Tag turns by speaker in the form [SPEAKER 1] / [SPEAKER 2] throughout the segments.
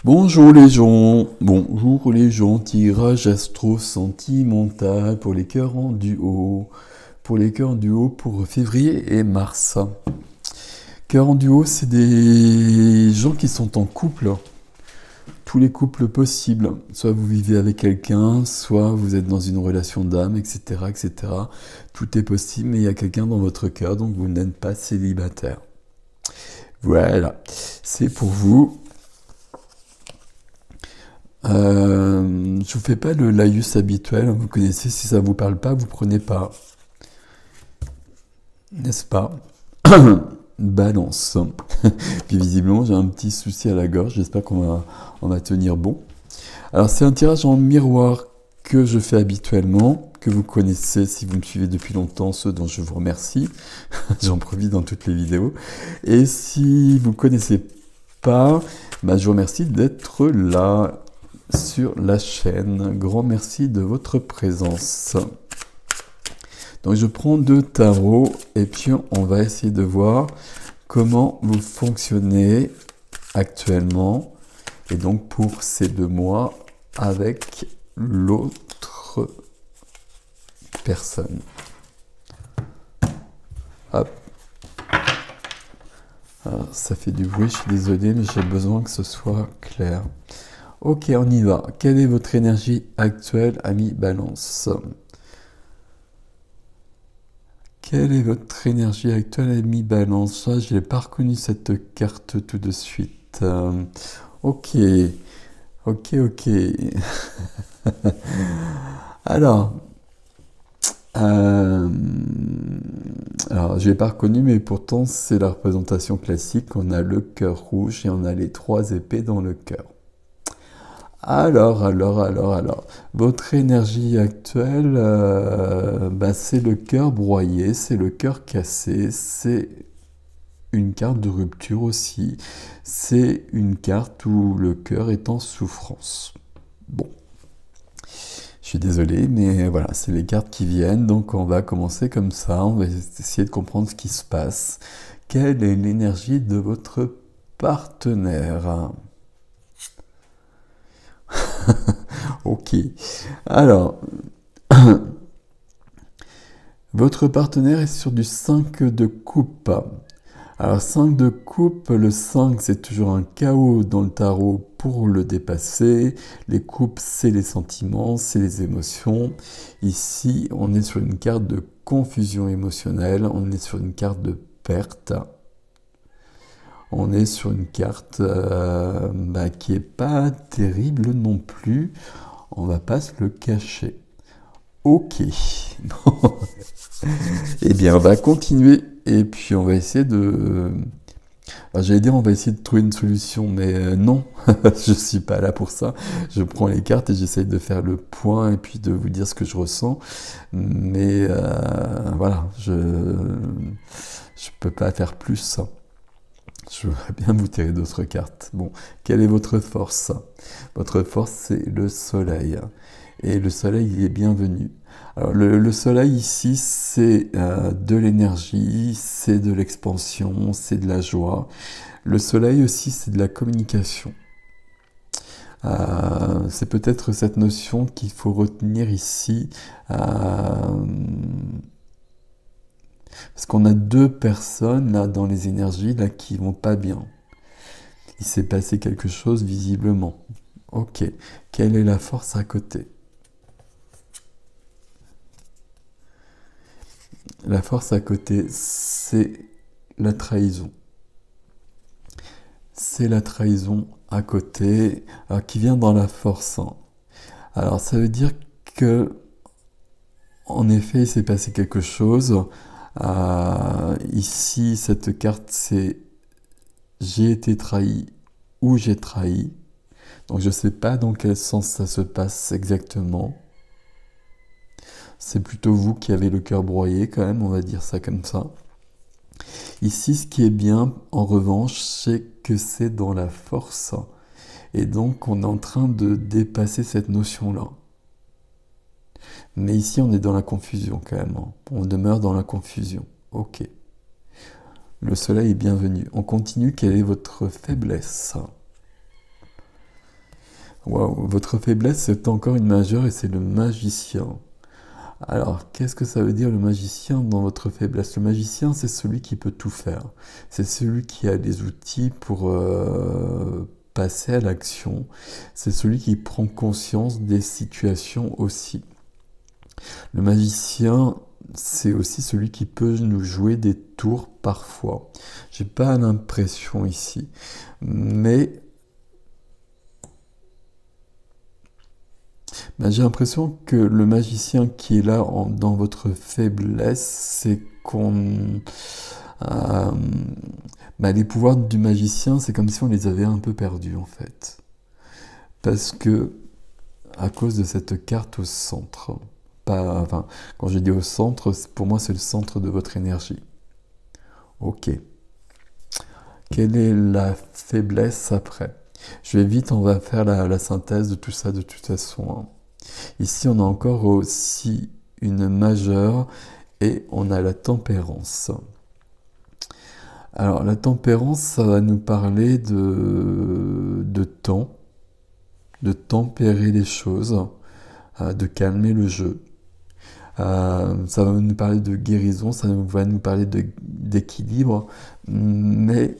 [SPEAKER 1] Bonjour les gens, tirage astro sentimental pour les cœurs en duo, pour février et mars. Cœurs en duo, c'est des gens qui sont en couple, tous les couples possibles. Soit vous vivez avec quelqu'un, soit vous êtes dans une relation d'âme, etc., etc. Tout est possible, mais il y a quelqu'un dans votre cœur, donc vous n'êtes pas célibataire. Voilà, c'est pour vous. Je vous fais pas le laïus habituel, vous connaissez, si ça vous parle pas, vous prenez pas. N'est-ce pas? Balance. Puis visiblement, j'ai un petit souci à la gorge, j'espère qu'on va tenir bon. Alors, c'est un tirage en miroir que je fais habituellement, que vous connaissez si vous me suivez depuis longtemps, ceux dont je vous remercie. J'en profite dans toutes les vidéos. Et si vous connaissez pas, je vous remercie d'être là sur la chaîne. Grand merci de votre présence. Donc je prends 2 tarots et puis on va essayer de voir comment vous fonctionnez actuellement et donc pour ces 2 mois avec l'autre personne. Hop. Alors, ça fait du bruit, je suis désolé, mais j'ai besoin que ce soit clair. Ok, on y va. Quelle est votre énergie actuelle, ami Balance? Quelle est votre énergie actuelle, ami Balance? Ça, je n'ai pas reconnu cette carte tout de suite. Ok. Alors, je l'ai pas reconnu, mais pourtant, c'est la représentation classique. On a le cœur rouge et on a les 3 épées dans le cœur. Alors, votre énergie actuelle, c'est le cœur broyé, c'est le cœur cassé, c'est une carte de rupture aussi, c'est une carte où le cœur est en souffrance. Bon, je suis désolé, mais voilà, c'est les cartes qui viennent, donc on va commencer comme ça, on va essayer de comprendre ce qui se passe. Quelle est l'énergie de votre partenaire ? Ok. Alors, votre partenaire est sur du 5 de coupe. Alors, 5 de coupe, le 5, c'est toujours un chaos dans le tarot pour le dépasser. Les coupes, c'est les sentiments, c'est les émotions. Ici, on est sur une carte de confusion émotionnelle, on est sur une carte de perte. On est sur une carte qui est pas terrible non plus. On va pas se le cacher. Ok. Eh bien, on va continuer et puis on va essayer de... j'allais dire on va essayer de trouver une solution, mais non, je suis pas là pour ça. Je prends les cartes et j'essaye de faire le point et puis de vous dire ce que je ressens. Mais voilà, je peux pas faire plus. Je voudrais bien vous tirer d'autres cartes. Bon, quelle est votre force? Votre force, c'est le soleil. Et le soleil, il est bienvenu. Alors, le soleil, ici, c'est de l'énergie, c'est de l'expansion, c'est de la joie. Le soleil aussi, c'est de la communication. C'est peut-être cette notion qu'il faut retenir ici. Parce qu'on a 2 personnes là dans les énergies là qui vont pas bien. Il s'est passé quelque chose visiblement. Ok. Quelle est la force à côté? La force à côté, c'est la trahison. C'est la trahison à côté, qui vient dans la force. Alors ça veut dire que, en effet, il s'est passé quelque chose. Ici, cette carte, c'est j'ai été trahi ou j'ai trahi. Donc je ne sais pas dans quel sens ça se passe exactement. C'est plutôt vous qui avez le cœur broyé quand même, on va dire ça comme ça. Ici, ce qui est bien, en revanche, c'est que c'est dans la force. Et donc, on est en train de dépasser cette notion-là. Mais ici, on est dans la confusion quand même. On demeure dans la confusion. Ok. Le soleil est bienvenu. On continue. Quelle est votre faiblesse? Waouh, votre faiblesse, c'est encore une majeure et c'est le magicien. Alors, qu'est-ce que ça veut dire le magicien dans votre faiblesse? Le magicien, c'est celui qui peut tout faire. C'est celui qui a les outils pour passer à l'action. C'est celui qui prend conscience des situations aussi. Le magicien, c'est aussi celui qui peut nous jouer des tours parfois. J'ai pas l'impression ici, mais j'ai l'impression que le magicien qui est là dans votre faiblesse, c'est qu'on... euh, les pouvoirs du magicien, c'est comme si on les avait un peu perdus en fait. Parce que, à cause de cette carte au centre, pas, enfin, quand je dis au centre, pour moi c'est le centre de votre énergie. Ok. Quelle est la faiblesse après? Je vais vite, on va faire la synthèse de tout ça de toute façon, hein. Ici, on a encore aussi une majeure et on a la tempérance. Alors, la tempérance, ça va nous parler de temps, de tempérer les choses, de calmer le jeu. Ça va nous parler de guérison, ça va nous parler d'équilibre, mais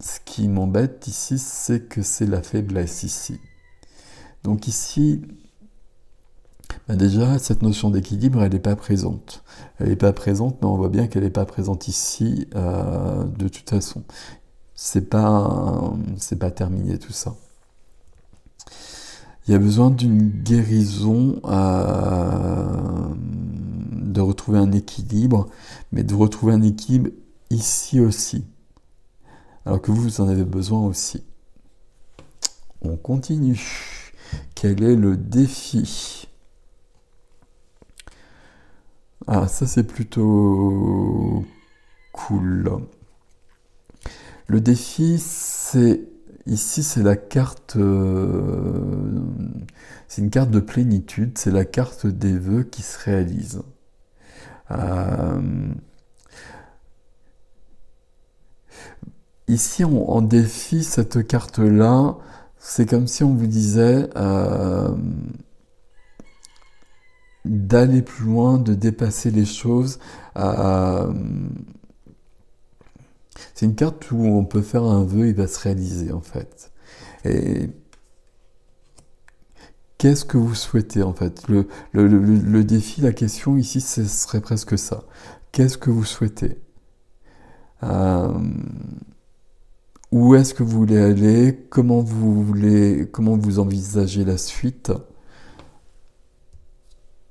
[SPEAKER 1] ce qui m'embête ici, c'est que c'est la faiblesse ici. Donc ici, déjà, cette notion d'équilibre, elle n'est pas présente. Elle n'est pas présente, mais on voit bien qu'elle n'est pas présente ici de toute façon. C'est pas terminé tout ça. Il y a besoin d'une guérison, de retrouver un équilibre, mais de retrouver un équilibre ici aussi. Alors que vous en avez besoin aussi. On continue. Quel est le défi? Ah, ça c'est plutôt cool. Le défi, c'est... Ici, c'est la carte... c'est une carte de plénitude, c'est la carte des vœux qui se réalisent. Ici, on défie cette carte-là, c'est comme si on vous disait d'aller plus loin, de dépasser les choses. C'est une carte où on peut faire un vœu, il va se réaliser en fait. Et qu'est-ce que vous souhaitez en fait? Le défi, la question ici, ce serait presque ça. Qu'est-ce que vous souhaitez? Où est-ce que vous voulez aller? Comment vous envisagez la suite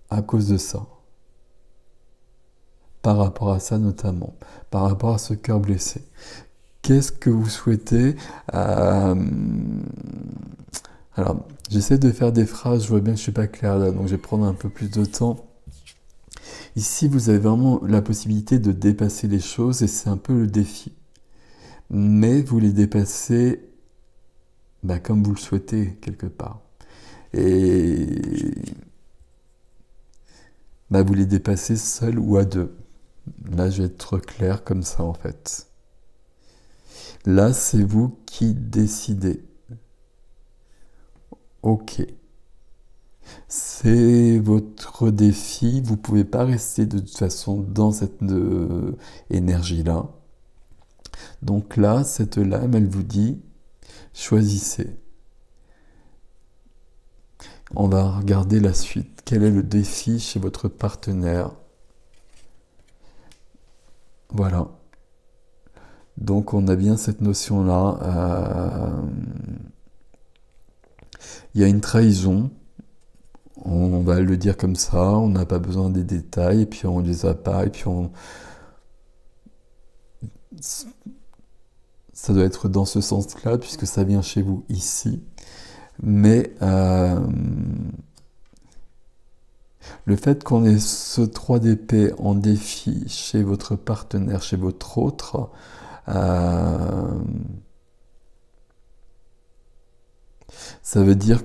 [SPEAKER 1] à cause de ça? Par rapport à ça notamment, par rapport à ce cœur blessé. Qu'est-ce que vous souhaitez? Alors, j'essaie de faire des phrases, je vois bien que je suis pas clair là, donc je vais prendre un peu plus de temps. Ici, vous avez vraiment la possibilité de dépasser les choses et c'est un peu le défi. Mais vous les dépassez comme vous le souhaitez, quelque part. Et vous les dépassez seul ou à deux. Là, je vais être clair comme ça, en fait. Là, c'est vous qui décidez. Ok. C'est votre défi. Vous ne pouvez pas rester de toute façon dans cette énergie-là. Donc là, cette lame, elle vous dit, choisissez. On va regarder la suite. Quel est le défi chez votre partenaire? Voilà. Donc on a bien cette notion-là. Il y a une trahison. On va le dire comme ça. On n'a pas besoin des détails. Et puis on les a pas. Et puis ça doit être dans ce sens-là, puisque ça vient chez vous ici. Mais le fait qu'on ait ce 3 d'épée en défi chez votre partenaire, chez votre autre, ça veut dire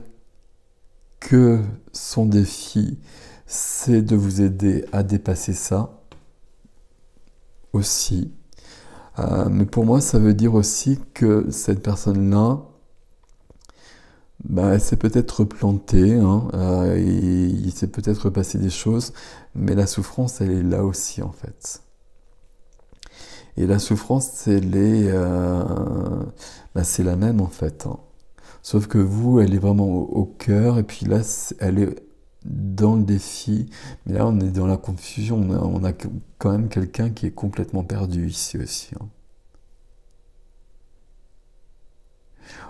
[SPEAKER 1] que son défi, c'est de vous aider à dépasser ça aussi. Mais pour moi, ça veut dire aussi que cette personne-là, Bah, elle s'est peut-être replantée, hein, il s'est peut-être passé des choses, mais la souffrance, elle est là aussi, en fait. Et la souffrance, bah, c'est la même, en fait, hein. Sauf que vous, elle est vraiment au cœur, et puis là, elle est dans le défi. Mais là, on est dans la confusion. On a quand même quelqu'un qui est complètement perdu ici aussi, hein.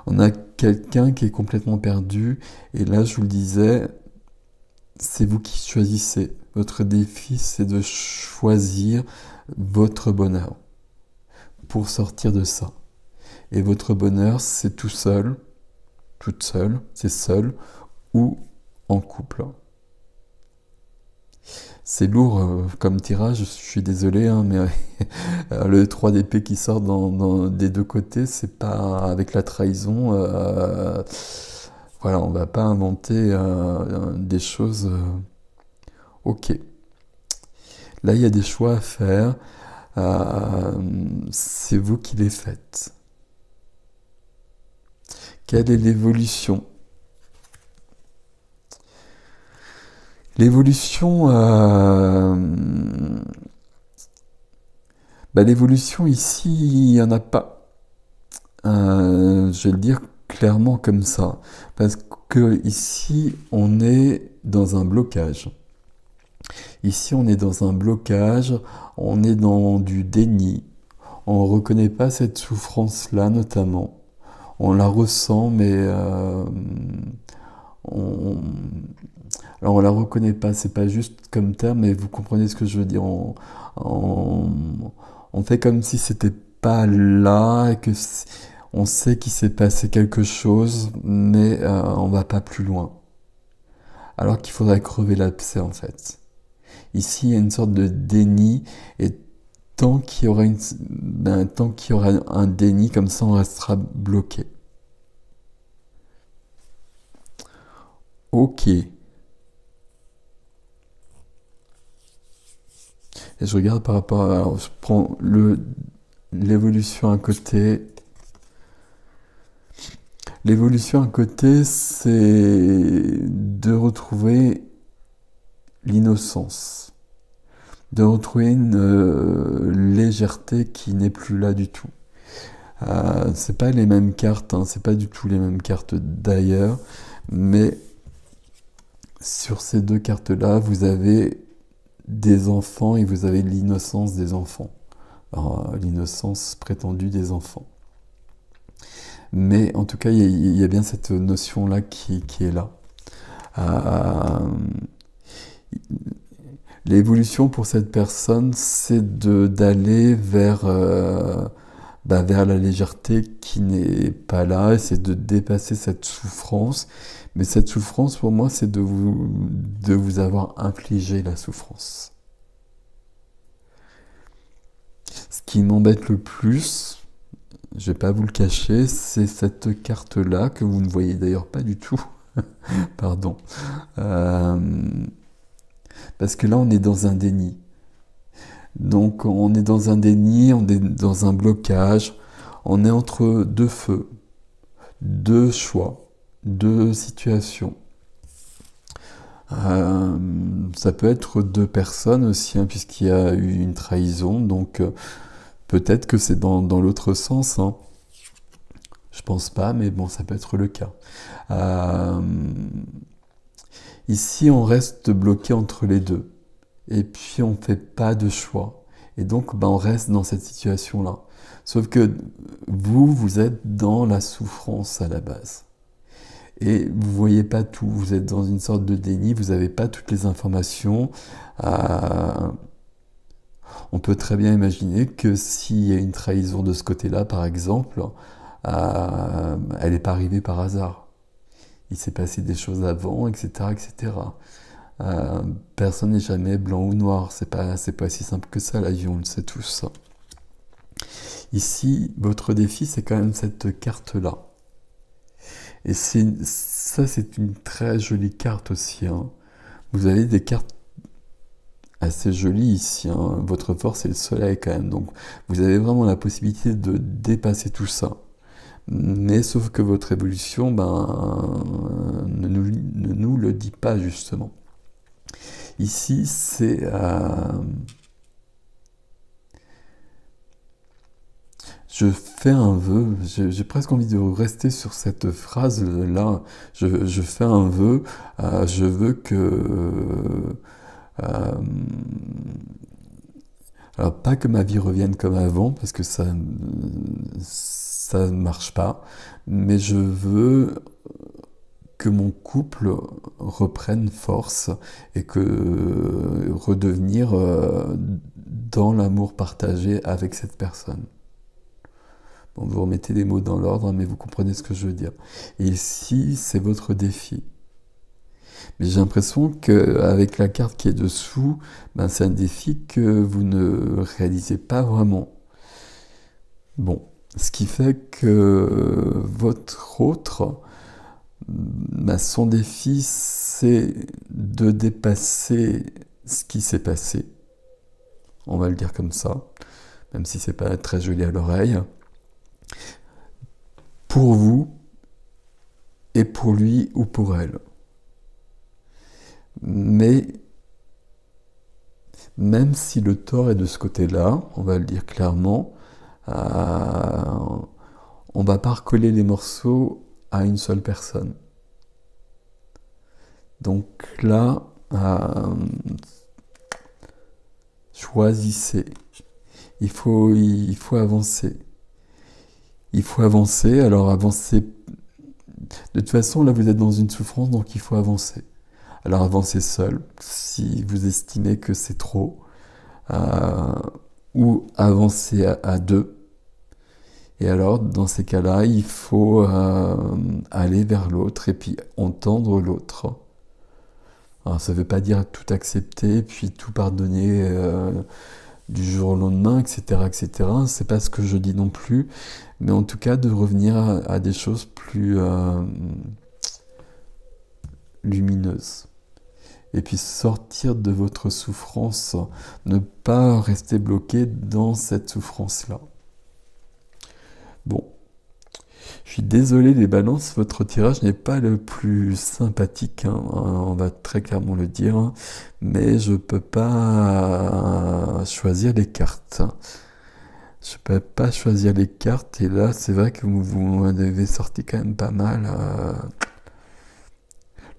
[SPEAKER 1] On a quelqu'un qui est complètement perdu, et là, je vous le disais, c'est vous qui choisissez. Votre défi, c'est de choisir votre bonheur pour sortir de ça. Et votre bonheur, c'est tout seul, toute seule, c'est seul ou en couple. C'est lourd comme tirage, je suis désolé, hein, mais le 3 d'épée qui sort des deux côtés, c'est pas avec la trahison. Voilà, on va pas inventer des choses. Ok. Là, il y a des choix à faire. C'est vous qui les faites. Quelle est l'évolution? L'évolution, bah, l'évolution ici, il n'y en a pas. Je vais le dire clairement comme ça. Parce que ici, on est dans un blocage. Ici, on est dans un blocage, on est dans du déni. On ne reconnaît pas cette souffrance-là, notamment. On la ressent, mais on, alors on la reconnaît pas. C'est pas juste comme terme, mais vous comprenez ce que je veux dire. On, on fait comme si c'était pas là, et que on sait qu'il s'est passé quelque chose, mais on va pas plus loin. Alors qu'il faudrait crever l'abcès, en fait. Ici, il y a une sorte de déni, et tant qu'il y aura un déni, comme ça, on restera bloqué. Ok. Et je regarde par rapport à... Alors, je prends l'évolution à côté. L'évolution à côté, c'est de retrouver l'innocence. De retrouver une légèreté qui n'est plus là du tout. C'est pas les mêmes cartes, hein, c'est pas du tout les mêmes cartes d'ailleurs, mais sur ces deux cartes-là, vous avez des enfants et vous avez l'innocence des enfants. L'innocence prétendue des enfants. Mais en tout cas, il y a bien cette notion-là qui est là. Euh, L'évolution pour cette personne, c'est d'aller vers la légèreté qui n'est pas là, et c'est de dépasser cette souffrance. Mais cette souffrance, pour moi, c'est de vous avoir infligé la souffrance. Ce qui m'embête le plus, je vais pas vous le cacher, c'est cette carte-là, que vous ne voyez d'ailleurs pas du tout. Pardon. Euh, Parce que là, on est dans un déni. Donc, on est dans un déni, on est dans un blocage, on est entre deux feux, deux choix, deux situations. Ça peut être deux personnes aussi, hein, puisqu'il y a eu une trahison, donc peut-être que c'est dans l'autre sens, hein. Je pense pas, mais bon, ça peut être le cas. Euh, Ici, on reste bloqué entre les deux. Et puis, on ne fait pas de choix. Et donc, on reste dans cette situation-là. Sauf que vous êtes dans la souffrance à la base. Et vous voyez pas tout. Vous êtes dans une sorte de déni. Vous n'avez pas toutes les informations. On peut très bien imaginer que s'il y a une trahison de ce côté-là, par exemple, elle n'est pas arrivée par hasard. Il s'est passé des choses avant, etc., etc. Personne n'est jamais blanc ou noir. C'est pas si simple que ça, la vie, on le sait tous, ça. Ici, votre défi, c'est quand même cette carte-là. Et ça, c'est une très jolie carte aussi, hein. Vous avez des cartes assez jolies ici, hein. Votre force, c'est le soleil quand même. Donc, vous avez vraiment la possibilité de dépasser tout ça. Mais sauf que votre évolution ne nous le dit pas justement. Ici, c'est... je fais un vœu, j'ai presque envie de rester sur cette phrase-là. Je fais un vœu, je veux que... alors, pas que ma vie revienne comme avant, parce que ça ne marche pas, mais je veux que mon couple reprenne force et que redevenir dans l'amour partagé avec cette personne. Bon, vous remettez les mots dans l'ordre, mais vous comprenez ce que je veux dire. Et ici, c'est votre défi. Mais j'ai l'impression qu'avec la carte qui est dessous, c'est un défi que vous ne réalisez pas vraiment. Bon, ce qui fait que votre autre, son défi, c'est de dépasser ce qui s'est passé. On va le dire comme ça, même si c'est pas très joli à l'oreille. Pour vous, et pour lui ou pour elle. Mais même si le tort est de ce côté-là, on va le dire clairement, on ne va pas recoller les morceaux à une seule personne. Donc là, choisissez. Il faut avancer. Il faut avancer, alors avancer... De toute façon, là, vous êtes dans une souffrance, donc il faut avancer. Alors avancez seul, si vous estimez que c'est trop, ou avancez à deux. Et alors, dans ces cas-là, il faut aller vers l'autre et puis entendre l'autre. Alors, ça ne veut pas dire tout accepter, puis tout pardonner du jour au lendemain, etc., etc. C'est pas ce que je dis non plus, mais en tout cas de revenir à des choses plus lumineuses. Et puis sortir de votre souffrance, ne pas rester bloqué dans cette souffrance-là. Bon, je suis désolé les balances, votre tirage n'est pas le plus sympathique, on va très clairement le dire, mais je ne peux pas choisir les cartes. Je ne peux pas choisir les cartes, et là c'est vrai que vous avez sorti quand même pas mal.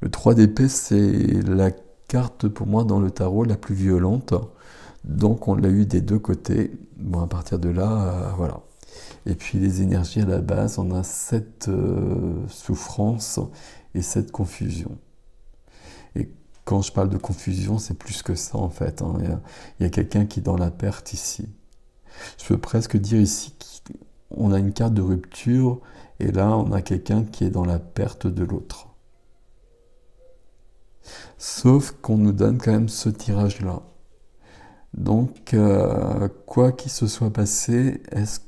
[SPEAKER 1] Le 3 d'épée, c'est la carte pour moi dans le tarot la plus violente, donc on l'a eu des deux côtés. Bon, à partir de là, voilà. Et puis les énergies à la base, on a cette souffrance et cette confusion. Et quand je parle de confusion, c'est plus que ça en fait. Il y a quelqu'un qui est dans la perte ici. Je peux presque dire ici qu'on a une carte de rupture et là on a quelqu'un qui est dans la perte de l'autre. Sauf qu'on nous donne quand même ce tirage-là. Donc, quoi qu'il se soit passé, est-ce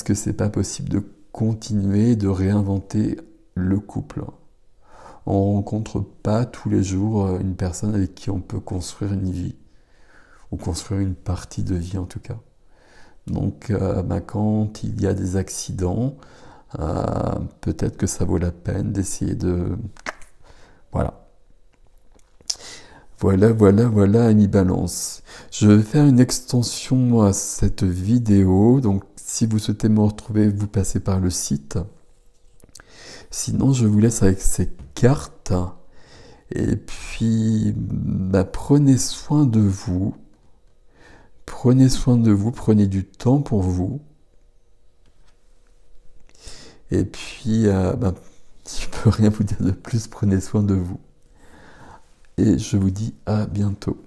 [SPEAKER 1] que c'est pas possible de continuer, de réinventer le couple? On rencontre pas tous les jours une personne avec qui on peut construire une vie, ou construire une partie de vie en tout cas. Donc, quand il y a des accidents, peut-être que ça vaut la peine d'essayer de... Voilà. Voilà, Ami Balance. Je vais faire une extension à cette vidéo. Donc, si vous souhaitez me retrouver, vous passez par le site. Sinon, je vous laisse avec ces cartes. Et puis, prenez soin de vous. Prenez soin de vous, prenez du temps pour vous. Et puis, je peux rien vous dire de plus, prenez soin de vous. Et je vous dis à bientôt.